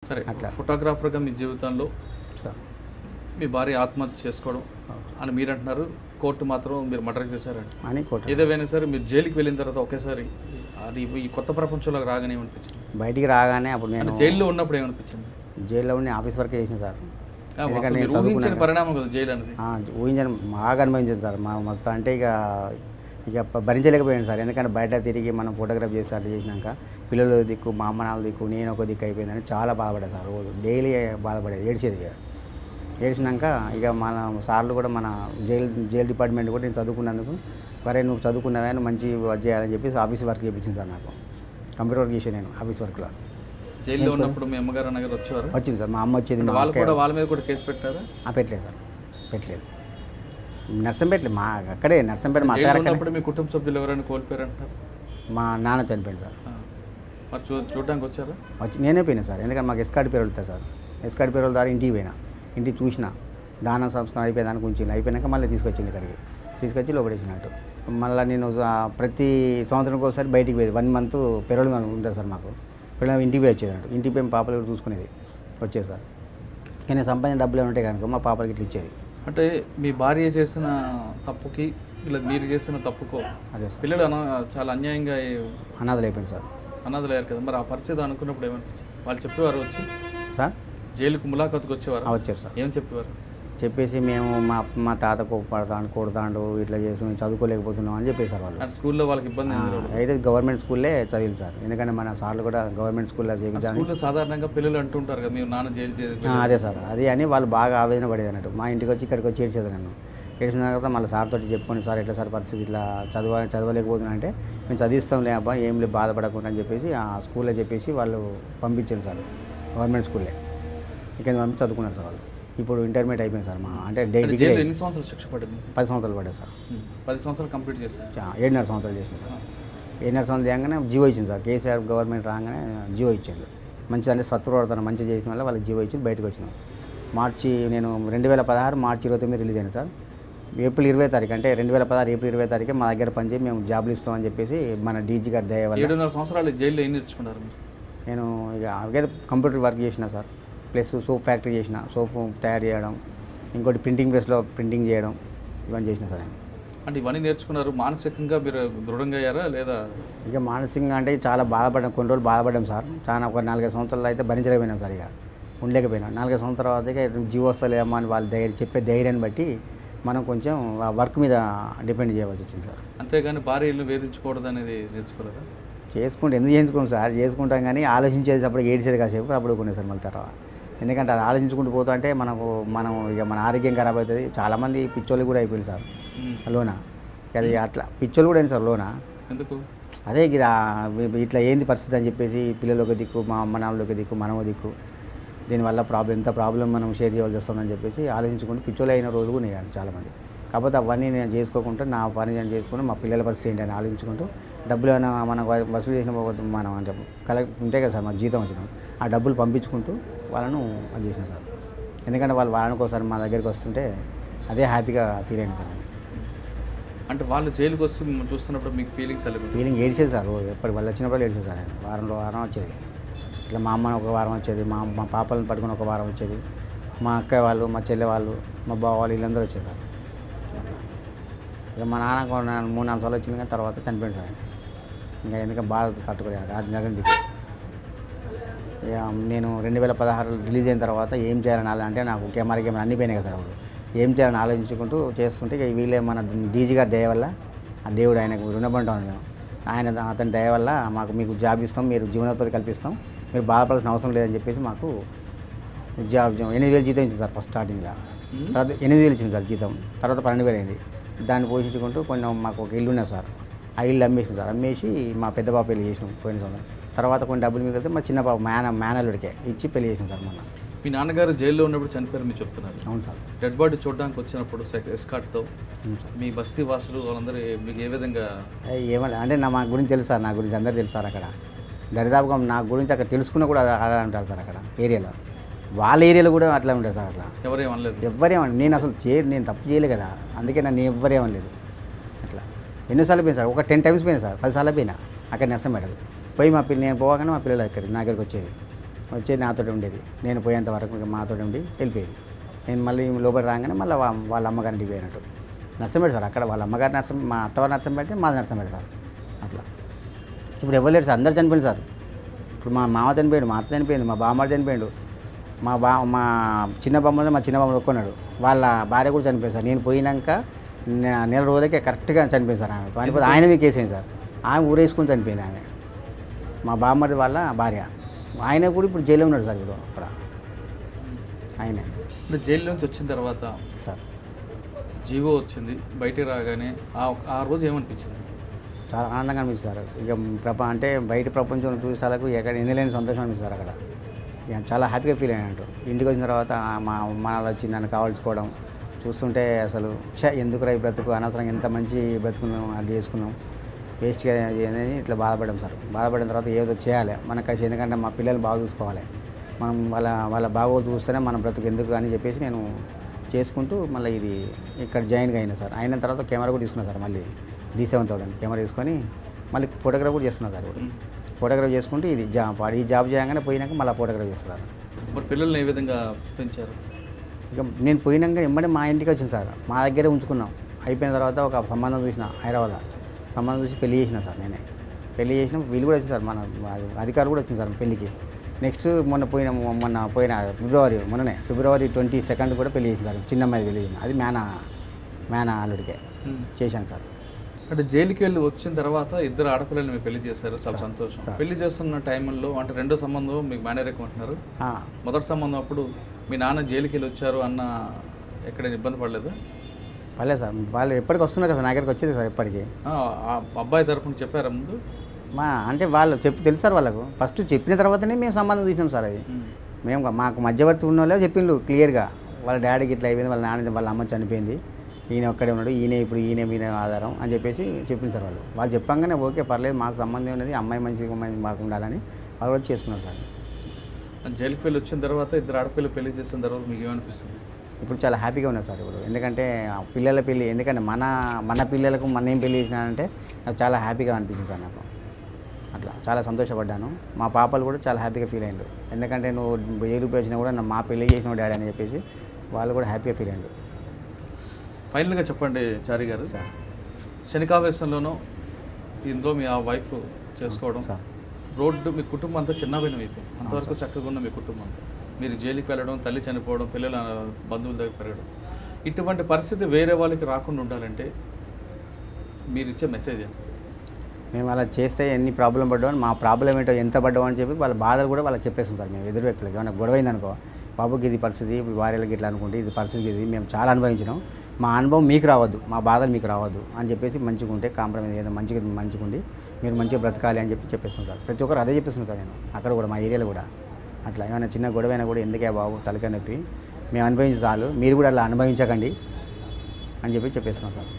సరే, అట్లా ఫోటోగ్రాఫర్గా మీ జీవితంలో సార్. మీ భార్య ఆత్మహత్య చేసుకోవడం అని మీరు అంటున్నారు, కోర్టు మాత్రం మీరు మర్డర్ చేశారండి అని కోట ఏదేమైనా సరే మీరు జైలుకి వెళ్ళిన తర్వాత ఒకేసారి అది ఈ కొత్త ప్రపంచంలోకి రాగానే ఏమనిపించింది? బయటికి రాగానే అప్పుడు అంటే నేను జైల్లో ఉన్నప్పుడు ఏమనిపించింది? జైల్లో ఉండి ఆఫీస్ వర్క్ చేసిన సార్. అసలు ఎందుకంటే మీరు నేను ఊహించిన చదువుకున్నాను పరిణామం కదా జైలు అనేది. ఊహించాను, బాగా అనుభవించాను సార్. మా మొత్తం అంటే ఇక భరించలేకపోయాను సార్. ఎందుకంటే బయట తిరిగి మనం ఫోటోగ్రాఫ్ చేసి అట్లా చేసినాక పిల్లలు దిక్కు, మా అమ్మ నాన్న దిక్కు, నేను ఒక దిక్కు అయిపోయిందని చాలా బాధపడేది సార్. రోజు డైలీ బాధపడేది, ఏడ్చేది. ఏడ్చినాక ఇక మన సార్లు కూడా మన జైలు డిపార్ట్మెంట్ కూడా నేను చదువుకున్నందుకు, సరే నువ్వు చదువుకున్నావా, నువ్వు మంచి వర్క్ చేయాలని చెప్పేసి ఆఫీస్ వర్క్ చేయించింది సార్. నాకు కంప్యూటర్ వర్క్ చేసాను నేను ఆఫీస్ వర్క్లో. జైల్లో ఉన్నప్పుడు మీ అమ్మగారు అన్నగారు వచ్చేవారు? వచ్చింది సార్. మా అమ్మ వచ్చేది. వాళ్ళు కూడా వాళ్ళ మీద కూడా కేసు పెట్టారా? పెట్టలేదు సార్, పెట్టలేదు. నర్సంపేటలే, మా అక్కడే నర్సంపేట. మా జైల్లో అత్తగారు ఉన్నప్పుడు మీ కుటుంబ సభ్యులు ఎవరైనా కోల్పోయారు అంటారు? మా నాన్న చనిపోయింది సార్. మరి చూడడానికి వచ్చారా? నేనే పోయినా సార్. ఎందుకంటే మాకు ఎస్కార్ట్ పేరు వెళ్తారు సార్. ఎస్కార్ట్ పేరు ద్వారా ఇంటికి పోయినా, ఇంటికి చూసిన దానం సంస్కారం అయిపోయేదానికి ఉంచింది. అయిపోయినాక మళ్ళీ తీసుకొచ్చింది ఇక్కడికి, తీసుకొచ్చి లోపడేసినట్టు. మళ్ళీ నేను ప్రతి సంవత్సరానికి ఒకసారి బయటికి పోయేది. 1 మంత్ పెరడు ఉంటుంది సార్ మాకు. పెరడు ఇంటికి పోయి వచ్చేది అన్నట్టు. ఇంటికి పోయి పాపలు కూడా చూసుకునేది, వచ్చేది సార్. కానీ సంపాదించిన డబ్బులు ఏమంటే కనుక మా పాపలకి ఇట్లా ఇచ్చేది. అంటే మీ భార్య చేసిన తప్పుకి ఇలా మీరు చేసిన తప్పుకో అదే సార్, పిల్లలు చాలా అన్యాయంగా అనాథలు అయిపోయింది సార్. అనాథలు అయ్యారు కదా. మరి ఆ పరిస్థితి అనుకున్నప్పుడు ఏమనిపించింది? వాళ్ళు చెప్పేవారు వచ్చి సార్? జైలుకు ములాఖతుకు వచ్చేవారు? వచ్చారు సార్. ఏం చెప్పేవారు? చెప్పేసి మేము మా తాత కోపడతాడు, కొడతాడు, ఇట్లా చేసి మేము చదువుకోలేకపోతున్నాం అని చెప్పేసారు వాళ్ళు. స్కూల్లో వాళ్ళకి ఇబ్బంది అయితే గవర్నమెంట్ స్కూల్లే చదివింది సార్. ఎందుకంటే మన సార్లు కూడా గవర్నమెంట్ స్కూల్లో చేయించాలి. స్కూల్లో సాధారణంగా పిల్లలు అంటుంటారు కదా, మీరు నాన్న జైలు చేసి. అదే సార్, అది అని వాళ్ళు బాగా ఆవేదన పడేది అన్నట్టు. మా ఇంటికి వచ్చి ఇక్కడికి వచ్చి ఏడ్చేది నన్ను. ఏడ్చిన తర్వాత మళ్ళీ సార్ తోటి చెప్పుకొని, సార్ ఎట్లా సార్ పరిస్థితి, ఇట్లా చదవలేకపోతున్నా అంటే మేము చదివిస్తాంలే అబ్బా, ఏం లేదు బాధపడకుండా అని చెప్పేసి ఆ స్కూల్లో చెప్పేసి వాళ్ళు పంపించారు సార్. గవర్నమెంట్ స్కూల్లే ఇక్కడ పంపించి చదువుకున్నారు సార్ వాళ్ళు. ఇప్పుడు ఇంటర్మీడియట్ అయిపోయింది సార్. మా అంటే డిగ్రీ. ఎన్ని సంవత్సరాలు శిక్ష పడింది? 10 సంవత్సరాలు పడ్డాయి సార్. 10 సంవత్సరాలు కంప్లీట్ చేశారు. 7.5 సంవత్సరాలు చేసిన సార్. 7.5 సంవత్సరాలు చేయగానే జీవో ఇచ్చింది సార్. కేసీఆర్ గవర్నమెంట్ రాగానే జీవో ఇచ్చింది. మంచిగా అంటే సత్వప్రవర్తన మంచిగా చేసిన వల్ల వాళ్ళకి జీవో ఇచ్చి బయటకు వచ్చినాం. నేను 2016 మార్చి 29 రిలీజ్ అయింది సార్. ఏప్రిల్ 20 తారీఖు అంటే 2016 ఏప్రిల్ 20 తారీఖు మా దగ్గర పనిచేసి మేము జాబ్లు ఇస్తామని చెప్పేసి మన డీజీ గారి దయ వల్ల. 7.5 సంవత్సరాలు జైల్లో ఏం నేర్చుకున్నారు? నేను ఇక అదే కంప్యూటర్ వర్క్ చేసిన సార్. ప్లస్ సోప్ ఫ్యాక్టరీ చేసిన, సోప్ తయారు చేయడం, ఇంకోటి ప్రింటింగ్ ప్రెస్లో ప్రింటింగ్ చేయడం, ఇవన్నీ చేసిన సార్. అంటే ఇవన్నీ నేర్చుకున్నారు. మానసికంగా మీరు దృఢంగా అయ్యారా లేదా? ఇక మానసికంగా అంటే చాలా బాధపడ్డాం, కొన్ని రోజులు బాధపడ్డాం సార్. చాలా ఒక 4-5 సంవత్సరాలు అయితే భరించలేకపోయినాం సార్. ఇక ఉండలేకపోయినా 4-5 సంవత్సరాల తర్వాత ఇక జీవో వస్తలేమో అని వాళ్ళు చెప్పే ధైర్యాన్ని బట్టి మనం కొంచెం ఆ వర్క్ మీద డిపెండ్ చేయవలసి వచ్చింది సార్. అంతేగాని భార్యలను వేధించకూడదు అనేది నేర్చుకోలేదా? ఎందుకు చేయించుకోండి సార్, చేసుకుంటాం కానీ ఆలోచించేది అప్పుడు ఏడ్చేది కాసేపు అప్పుడు కొనే సార్ మళ్ళీ తర్వాత. ఎందుకంటే అది ఆలోచించుకుంటూ పోతా అంటే మనం ఇక మన ఆరోగ్యం ఖరాబ్ అవుతుంది. చాలామంది పిచ్చోళ్ళు కూడా అయిపోయింది సార్ లోన. అది అట్లా పిచ్చోళ్ళు కూడా అయింది సార్ లోన. ఎందుకు? అదే ఇట్లా ఏంది పరిస్థితి అని చెప్పేసి పిల్లలు ఒక దిక్కు, మా అమ్మ నాన్నలు ఒక దిక్కు, మనమో దిక్కు, దీనివల్ల ఎంత ప్రాబ్లం మనం షేర్ చేయాల్సి వస్తుందని చెప్పేసి ఆలోచించుకుంటూ పిచ్చోళ్ళు అయిన రోజులు కూడా ఉన్నాయి చాలామంది. కాకపోతే అవన్నీ నేను చేసుకోకుండా నా పని నేను చేసుకుంటూ మా పిల్లల పరిస్థితి ఏంటి అని ఆలోచించుకుంటూ డబ్బులు ఏమైనా మనం వసూలు చేసిన మనం అంటే కలెక్ట్ ఉంటాయి కదా సార్, మా జీతం వచ్చిన ఆ డబ్బులు పంపించుకుంటూ వాళ్ళను అది చేసిన సార్. ఎందుకంటే వాళ్ళు వారానికోసారి మా దగ్గరికి వస్తుంటే అదే హ్యాపీగా ఫీల్ అయింది సార్. అంటే వాళ్ళు జైలుకి వచ్చి చూస్తున్నప్పుడు మీకు ఫీలింగ్ ఏడ్చేది సార్. ఎప్పటి వాళ్ళు వచ్చినప్పుడు ఏడ్చేది సార్. ఆయన వారం వచ్చేది. ఇట్లా మా అమ్మని ఒక వారం వచ్చేది, మా పాపలను పట్టుకుని ఒక వారం వచ్చేది, మా అక్క వాళ్ళు, మా చెల్లె వాళ్ళు, మా బావ వాళ్ళు వీళ్ళందరూ వచ్చేది సార్. ఇక మా నాన్నకు 3-4 సార్లు వచ్చింది కానీ తర్వాత చనిపోయింది సార్. ఇంకా ఎందుకంటే బాధ తట్టుకోలేదు అది జరిగింది. ఇక నేను 2016 రిలీజ్ అయిన తర్వాత ఏం చేయాలని అంటే నాకు కెమెరా అన్నీ పోయినాయి కదా సార్. అప్పుడు ఏం చేయాలని ఆలోచించుకుంటూ చేస్తుంటే ఇక వీళ్ళే మన డీజీ గారి దయ వల్ల, ఆ దేవుడు ఆయనకు రుణపడ్డాను మేము. అతని దయ వల్ల మీకు జాబ్ ఇస్తాం, మీరు జీవనోపాధి కల్పిస్తాం, మీరు బాధపడాల్సిన అవసరం లేదని చెప్పేసి మాకు జాబ్ 8,000 జీతం ఇచ్చింది సార్ ఫస్ట్ స్టార్టింగ్లో. తర్వాత 8,000 ఇచ్చింది సార్ జీతం. తర్వాత 12,000 అయింది. దాన్ని పోషించుకుంటూ మాకు ఒక ఇల్లు ఉన్నది సార్. ఆ ఇల్లు అమ్మేసింది సార్. అమ్మేసి మా పెద్ద పాప పెళ్లి చేసినాం పోయిన సంవత్సరం. తర్వాత కొన్ని డబ్బులు మిగిలితే మా చిన్న పాప మేనల్లుడికే ఇచ్చి పెళ్లి చేసినాం సార్ మొన్న. మీ నాన్నగారు జైల్లో ఉన్నప్పుడు చనిపోయారు మీరు చెప్తున్నారు. అవును సార్. డెడ్ బాడీ చూడడానికి వచ్చినప్పుడు ఎస్కార్ట్తో మీ బస్తీ వాసులు వాళ్ళందరూ మీకు ఏ విధంగా ఏమన్నా అంటే మా గురించి తెలుసు సార్. నా గురించి అందరూ తెలుసు సార్. అక్కడ దరిదాపుగా నా గురించి అక్కడ తెలుసుకున్న కూడా అలా అంటారు సార్. అక్కడ ఏరియాలో వాళ్ళ ఏరియాలో కూడా అట్లా ఉంటుంది సార్. అట్లా ఎవరేమనలేదు. నేను అసలు నేను తప్పు చేయలే కదా, అందుకే నన్ను ఎవరేమనలేదు. అట్లా ఎన్నోసార్లు పోయినా సార్. ఒక 10 టైమ్స్ పోయినా సార్. 10 సార్లు పోయినా అక్కడ నర్సంపేటకు పోయి నేను పోగానే మా పిల్లలు నా దగ్గరికి వచ్చేది. వచ్చేది నాతో ఉండేది. నేను పోయేంత వరకు ఇక మాతో ఉండి వెళ్ళిపోయేది. నేను మళ్ళీ లోపల రాగానే మళ్ళీ వాళ్ళ అమ్మగారింటికి పోయినట్టు. నర్సంపేట సార్, అక్కడ వాళ్ళ అమ్మగారు మా అత్తవారు నర్సంపేట, మాది నర్సంపేట సార్. అట్లా ఇప్పుడు ఎవరు లేరు సార్, అందరు చనిపోయింది సార్. ఇప్పుడు మా మామ చనిపోయాడు, మా అత్త చనిపోయింది, మా బామ్మాడు చనిపోయాడు, మా చిన్న బామ్మలో మా చిన్న బామ్మడు ఒక్కున్నాడు, వాళ్ళ భార్య కూడా చనిపోయింది సార్. నేను పోయినాక నెల రోజులకే కరెక్ట్గా చనిపోయింది సార్. ఆమె చనిపోతే ఆయనవి కేసేయండి సార్. ఆమె ఊరేసుకుని చనిపోయింది ఆమె, మా బామ్మడి వాళ్ళ భార్య. ఆయన కూడా ఇప్పుడు జైల్లో ఉన్నాడు సార్. ఇప్పుడు అక్కడ ఆయన అంటే జైలు నుంచి వచ్చిన తర్వాత సార్ జీవో వచ్చింది, బయటికి రాగానే ఆ రోజు ఏమనిపించింది? చాలా ఆనందంగా అనిపిస్తుంది సార్. ఇక అంటే బయట ప్రపంచంలో చూసేటాలకు ఎక్కడ ఎన్నలేని సంతోషం అనిపిస్తుంది సార్. అక్కడ ఇక చాలా హ్యాపీగా ఫీల్ అయినట్టు. ఇంటికి వచ్చిన తర్వాత మా వాళ్ళు వచ్చి నన్ను కావాల్చుకోవడం చూస్తుంటే అసలు ఎందుకురా ఈ బ్రతుకు, అనవసరంగా ఎంత మంచి బ్రతుకున్నాం, అది చేసుకున్నాం, వేస్ట్గా అనేది ఇట్లా బాధపడడం సార్. బాధపడిన తర్వాత ఏదో చేయాలి మనకు, ఎందుకంటే మా పిల్లలు బాగా చూసుకోవాలి, మనం వాళ్ళ బాగోదు చూస్తేనే మన బ్రతుకు ఎందుకు అని చెప్పేసి నేను చేసుకుంటూ మళ్ళీ ఇది ఇక్కడ జాయిన్గా అయినా సార్. అయిన తర్వాత కెమెరా కూడా తీసుకున్నాను సార్. మళ్ళీ D7000 కెమెరా తీసుకొని మళ్ళీ ఫోటోగ్రాఫ్ కూడా చేస్తున్నా సార్. ఇప్పుడు ఫోటోగ్రాఫ్ చేసుకుంటూ ఇది జాబ్ చేయగానే పోయినాక మళ్ళీ ఫోటోగ్రాఫ్ చేస్తున్నారు. మరి పిల్లల్ని ఏ విధంగా పెంచారు? ఇక నేను పోయినాక వెంబడే మా ఇంటికి వచ్చింది సార్. మా దగ్గరే ఉంచుకున్నాం. అయిపోయిన తర్వాత ఒక సంబంధం చూసిన హైదరాబాద్లో, సంబంధం చూసి పెళ్లి చేసిన సార్. నేనే పెళ్లి చేసిన, వీళ్ళు కూడా వచ్చింది సార్, మన అధికారులు కూడా వచ్చింది సార్ పెళ్లికి. నెక్స్ట్ మొన్న పోయిన ఫిబ్రవరి 22 కూడా పెళ్లి చేసిన సార్. చిన్న అమ్మాయి పెళ్లి చేసిన, అది మేనా అల్లుడికే చేశాను సార్. అంటే జైలుకి వెళ్ళి వచ్చిన తర్వాత ఇద్దరు ఆడపిల్లలు మీరు పెళ్లి చేశారు, చాలా సంతోషం. పెళ్లి చేస్తున్న టైంలో అంటే రెండో సంబంధం మీకు మేనరేకం అంటున్నారు, మొదటి సంబంధం అప్పుడు మీ నాన్న జైలుకి వెళ్ళి వచ్చారు అన్న ఎక్కడైనా ఇబ్బంది పడలేదు? పర్లేదు సార్, వాళ్ళు ఎప్పటికి వస్తున్నారు కదా నా దగ్గరికి వచ్చేది సార్. ఎప్పటికీ అబ్బాయి తరపున చెప్పారా ముందు? అంటే వాళ్ళు తెలుసు సార్. వాళ్ళకు ఫస్ట్ చెప్పిన తర్వాతనే మేము సంబంధం చూసినాం సార్. అది మేము మాకు మధ్యవర్తి ఉన్న వాళ్ళే చెప్పిండు క్లియర్గా, వాళ్ళ డాడీకి ఇట్లా అయిపోయింది, వాళ్ళ నాన్న వాళ్ళ అమ్మ చనిపోయింది, ఈయన ఒక్కడే ఉన్నాడు, ఈయన ఆధారం అని చెప్పేసి చెప్పింది సార్. వాళ్ళు చెప్పంగానే ఓకే పర్లేదు, మాకు సంబంధం ఉన్నది, అమ్మాయి మంచిగా మాకు ఉండాలని వాళ్ళు కూడా చేసుకున్నారు సార్. జైలుకి వెళ్ళి వచ్చిన తర్వాత ఇద్దరు ఆడపిల్లలు పెళ్లి చేసిన తర్వాత మీకు ఏమనిపిస్తుంది? ఇప్పుడు చాలా హ్యాపీగా ఉన్నారు సార్. ఇప్పుడు ఎందుకంటే పిల్లల పెళ్ళి, ఎందుకంటే మన పిల్లలకు ఏం పెళ్ళి చేసినానంటే నాకు చాలా హ్యాపీగా అనిపించింది సార్. నాకు అట్లా చాలా సంతోషపడ్డాను. మా పాపలు కూడా చాలా హ్యాపీగా ఫీల్ అయ్యారు. ఎందుకంటే నువ్వు జైలుకి వచ్చినా కూడా మా పెళ్ళి చేసిన డాడీ అని చెప్పేసి వాళ్ళు కూడా హ్యాపీగా ఫీల్ అయ్యారు. ఫైనల్గా చెప్పండి చారి గారు, శనికావేశంలోనూ ఇందులో మీ ఆ వైఫ్ చేసుకోవడం, రోడ్డు మీ కుటుంబం అంతా చిన్నభిన్నం అయిపోయింది, అంతవరకు చక్కగా ఉన్న మీ కుటుంబం అంతా మీరు జైలుకి వెళ్ళడం, తల్లి చనిపోవడం, పిల్లల బంధువుల దగ్గర పెరగడం, ఇటువంటి పరిస్థితి వేరే వాళ్ళకి రాకుండా ఉండాలంటే మీరు ఇచ్చే మెసేజ్? మేము అలా చేస్తే ఎన్ని ప్రాబ్లం పడ్డామని, మా ప్రాబ్లం ఏంటో ఎంత పడ్డామని చెప్పి వాళ్ళ బాధలు కూడా వాళ్ళకి చెప్పేస్తాం సార్. మేము ఎదురు వ్యక్తులకి ఏమైనా గొడవ అయిందనుకో, బాబుకి ఇది పరిస్థితి, భార్యలకి ఇట్లా అనుకుంటే ఇది పరిస్థితికి ఇది మేము చాలా అనుభవించినాం, మా అనుభవం మీకు రావద్దు, మా బాధలు మీకు రావద్దు అని చెప్పేసి మంచిగా ఉంటే కాంప్రమైజ్ ఏదో మంచిగా ఉండి మీరు మంచిగా బ్రతకాలి అని చెప్పేస్తాం సార్. ప్రతి ఒక్కరు అదే చెప్పేస్తున్నాం సార్. నేను అక్కడ కూడా మా ఏరియాలో కూడా అట్లా ఏమైనా చిన్న గొడవ అయినా కూడా ఎందుకే బాబు తలకాయ నొప్పి, మేము అనుభవించి చాలు, మీరు కూడా అలా అనుభవించకండి అని చెప్పేస్తున్నాం సార్.